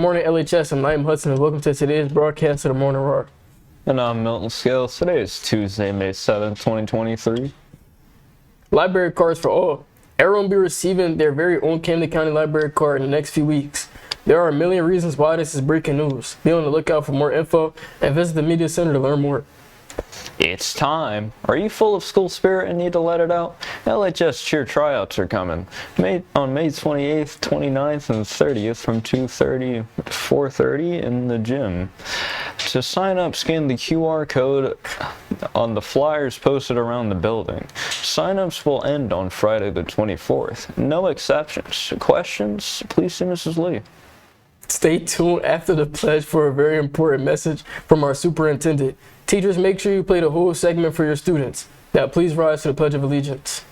morning, LHS. I'm Liam Hudson, and welcome to today's broadcast of the Morning Roar. And I'm Milton Scales. Today is Tuesday, May 7th, 2023. Library cards for all. Everyone will be receiving their very own Camden County library card in the next few weeks. There are a million reasons why this is breaking news. Be on the lookout for more info and visit the media center to learn more. It's time. Are you full of school spirit and need to let it out? LHS cheer tryouts are coming. On May 28th, 29th, and 30th from 2:30 to 4:30 in the gym. To sign up, scan the QR code on the flyers posted around the building. Sign-ups will end on Friday the 24th. No exceptions. Questions? Please see Mrs. Lee. Stay tuned after the pledge for a very important message from our superintendent. Teachers, make sure you play the whole segment for your students. Now, please rise to the Pledge of Allegiance.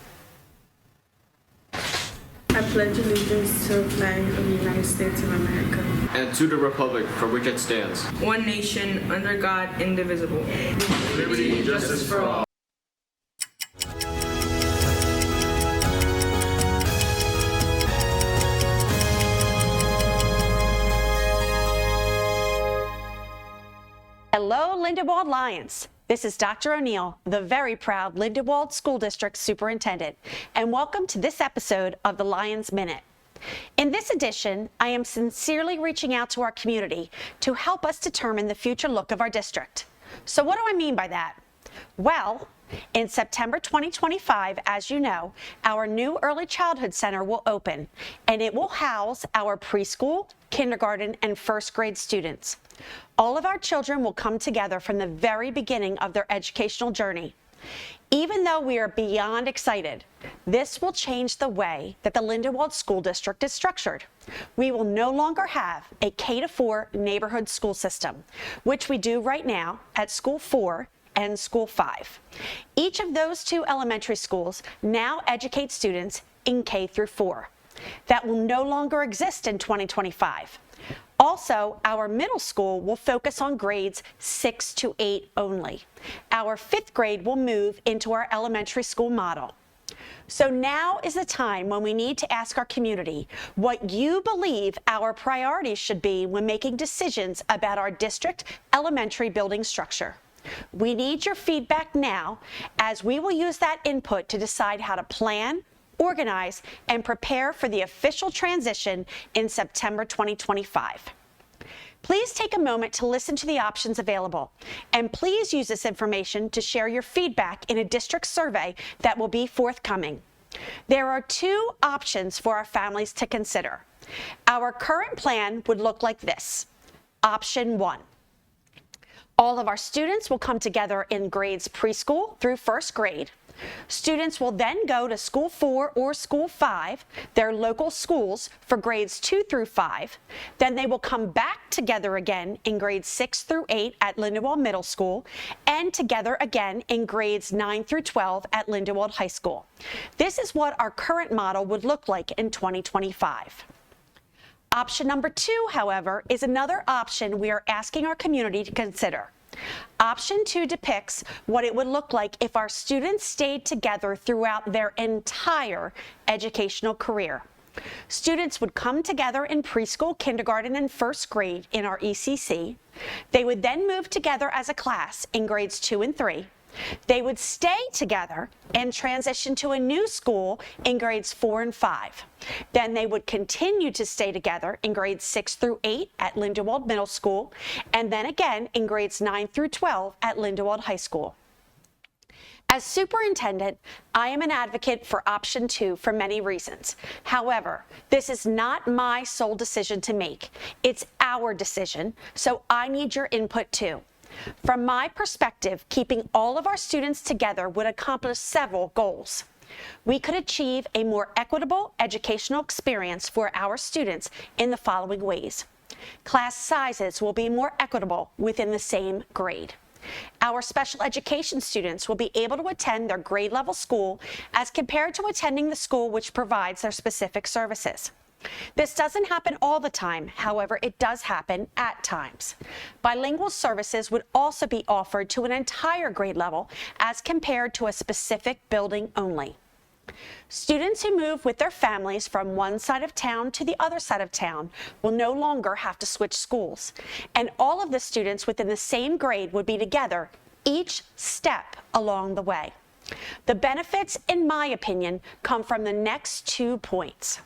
I pledge allegiance to the flag of the United States of America and to the republic for which it stands, one nation, under God, indivisible. liberty and justice for all. Hello, Lindenwold Lions. This is Dr. O'Neill, the very proud Lindenwold School District Superintendent, and welcome to this episode of the Lions Minute. In this edition, I am sincerely reaching out to our community to help us determine the future look of our district. So what do I mean by that? Well, in September 2025, as you know, our new Early Childhood Center will open, and it will house our preschool, kindergarten, and first grade students. All of our children will come together from the very beginning of their educational journey. Even though we are beyond excited, this will change the way that the Lindenwold School District is structured. We will no longer have a K-4 neighborhood school system, which we do right now at School 4 and School 5. Each of those two elementary schools now educate students in K-4. That will no longer exist in 2025. Also, our middle school will focus on grades 6 to 8 only. Our 5th grade will move into our elementary school model. So now is the time when we need to ask our community what you believe our priorities should be when making decisions about our district elementary building structure. We need your feedback now, as we will use that input to decide how to plan, organize, and prepare for the official transition in September 2025. Please take a moment to listen to the options available, and please use this information to share your feedback in a district survey that will be forthcoming. There are two options for our families to consider. Our current plan would look like this. Option 1. All of our students will come together in grades preschool through first grade. Students will then go to School 4 or School 5, their local schools, for grades 2 through 5. Then they will come back together again in grades 6 through 8 at Lindenwold Middle School, and together again in grades 9 through 12 at Lindenwold High School. This is what our current model would look like in 2025. Option number 2, however, is another option we are asking our community to consider. Option 2 depicts what it would look like if our students stayed together throughout their entire educational career. Students would come together in preschool, kindergarten, and first grade in our ECC. They would then move together as a class in grades 2 and 3. They would stay together and transition to a new school in grades 4 and 5. Then they would continue to stay together in grades 6 through 8 at Lindenwold Middle School, and then again in grades 9 through 12 at Lindenwold High School. As superintendent, I am an advocate for option 2 for many reasons. However, this is not my sole decision to make. It's our decision, so I need your input too. From my perspective, keeping all of our students together would accomplish several goals. We could achieve a more equitable educational experience for our students in the following ways. Class sizes will be more equitable within the same grade. Our special education students will be able to attend their grade level school as compared to attending the school which provides their specific services. This doesn't happen all the time, however, it does happen at times. Bilingual services would also be offered to an entire grade level as compared to a specific building only. Students who move with their families from one side of town to the other side of town will no longer have to switch schools, and all of the students within the same grade would be together each step along the way. The benefits, in my opinion, come from the next 2 points.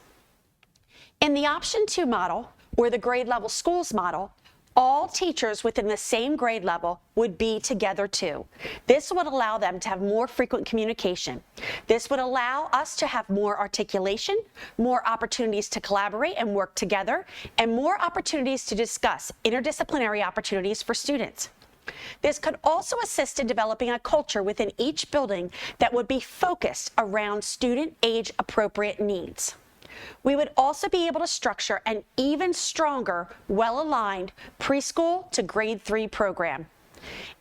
In the Option 2 model, or the grade level schools model, all teachers within the same grade level would be together too. This would allow them to have more frequent communication. This would allow us to have more articulation, more opportunities to collaborate and work together, and more opportunities to discuss interdisciplinary opportunities for students. This could also assist in developing a culture within each building that would be focused around student age-appropriate needs. We would also be able to structure an even stronger, well-aligned preschool to grade 3 program.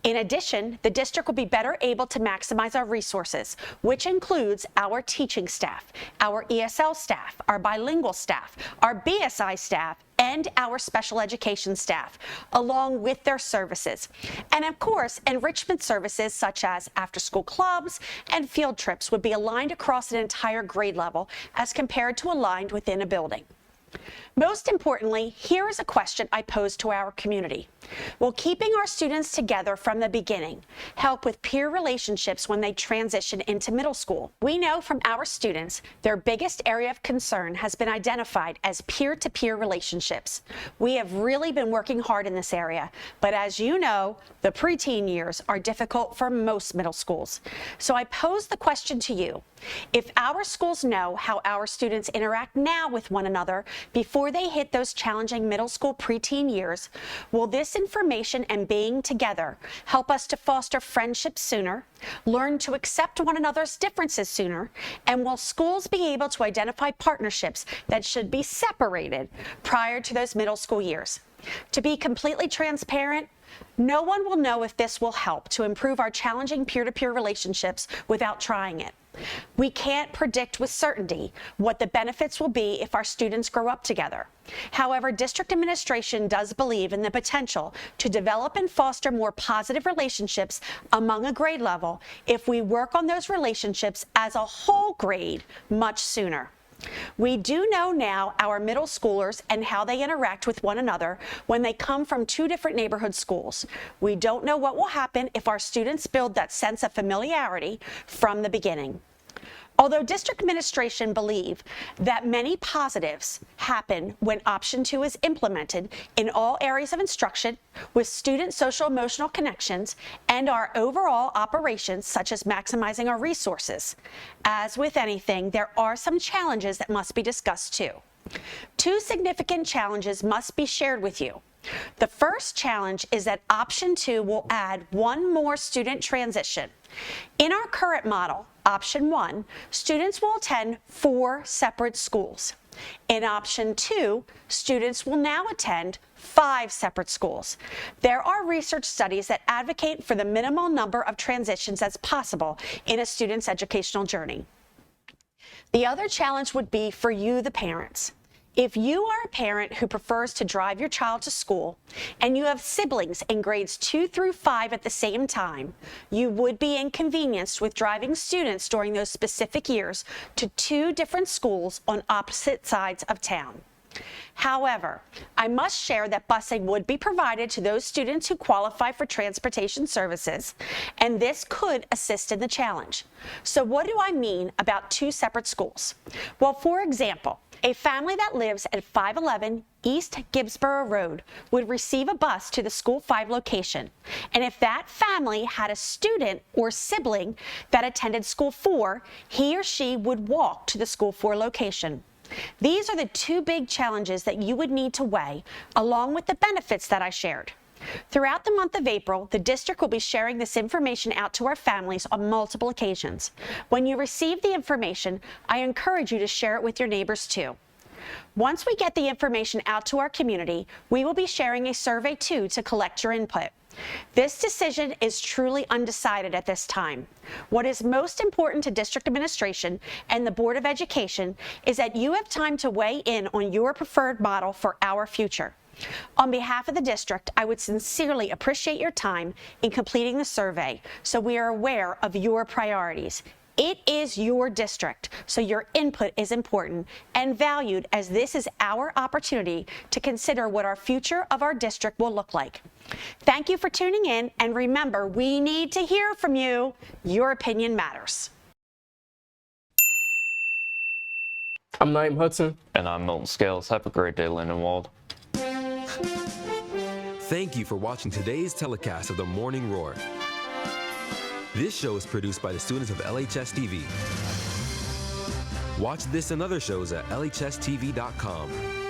In addition, the district will be better able to maximize our resources, which includes our teaching staff, our ESL staff, our bilingual staff, our BSI staff, and our special education staff, along with their services. And of course, enrichment services such as after-school clubs and field trips would be aligned across an entire grade level as compared to aligned within a building. Most importantly, here is a question I pose to our community. Will keeping our students together from the beginning help with peer relationships when they transition into middle school? We know from our students their biggest area of concern has been identified as peer-to-peer relationships. We have really been working hard in this area, but as you know, the preteen years are difficult for most middle schools. So I pose the question to you. If our schools know how our students interact now with one another before they hit those challenging middle school preteen years, will this information and being together help us to foster friendships sooner, learn to accept one another's differences sooner, and will schools be able to identify partnerships that should be separated prior to those middle school years? To be completely transparent, no one will know if this will help to improve our challenging peer-to-peer relationships without trying it. We can't predict with certainty what the benefits will be if our students grow up together. However, district administration does believe in the potential to develop and foster more positive relationships among a grade level if we work on those relationships as a whole grade much sooner. We do know now our middle schoolers and how they interact with one another when they come from 2 different neighborhood schools. We don't know what will happen if our students build that sense of familiarity from the beginning. Although district administration believe that many positives happen when Option 2 is implemented in all areas of instruction with student social emotional connections and our overall operations, such as maximizing our resources, as with anything, there are some challenges that must be discussed too. 2 significant challenges must be shared with you. The first challenge is that Option 2 will add 1 more student transition. In our current model, Option 1, students will attend 4 separate schools. In Option 2, students will now attend 5 separate schools. There are research studies that advocate for the minimal number of transitions as possible in a student's educational journey. The other challenge would be for you, the parents. If you are a parent who prefers to drive your child to school and you have siblings in grades 2 through 5 at the same time, you would be inconvenienced with driving students during those specific years to 2 different schools on opposite sides of town. However, I must share that busing would be provided to those students who qualify for transportation services, and this could assist in the challenge. So what do I mean about 2 separate schools? Well, for example, a family that lives at 511 East Gibbsboro Road would receive a bus to the School 5 location. And if that family had a student or sibling that attended School 4, he or she would walk to the School 4 location. These are the 2 big challenges that you would need to weigh, along with the benefits that I shared. Throughout the month of April, the district will be sharing this information out to our families on multiple occasions. When you receive the information, I encourage you to share it with your neighbors too. Once we get the information out to our community, we will be sharing a survey too to collect your input. This decision is truly undecided at this time. What is most important to district administration and the Board of Education is that you have time to weigh in on your preferred model for our future. On behalf of the district, I would sincerely appreciate your time in completing the survey so we are aware of your priorities. It is your district, so your input is important and valued, as this is our opportunity to consider what our future of our district will look like. Thank you for tuning in, and remember, we need to hear from you. Your opinion matters. I'm Naeem Hudson. And I'm Milton Scales. Have a great day, Lindenwold. Thank you for watching today's telecast of the Morning Roar. This show is produced by the students of LHS TV. Watch this and other shows at lhstv.com.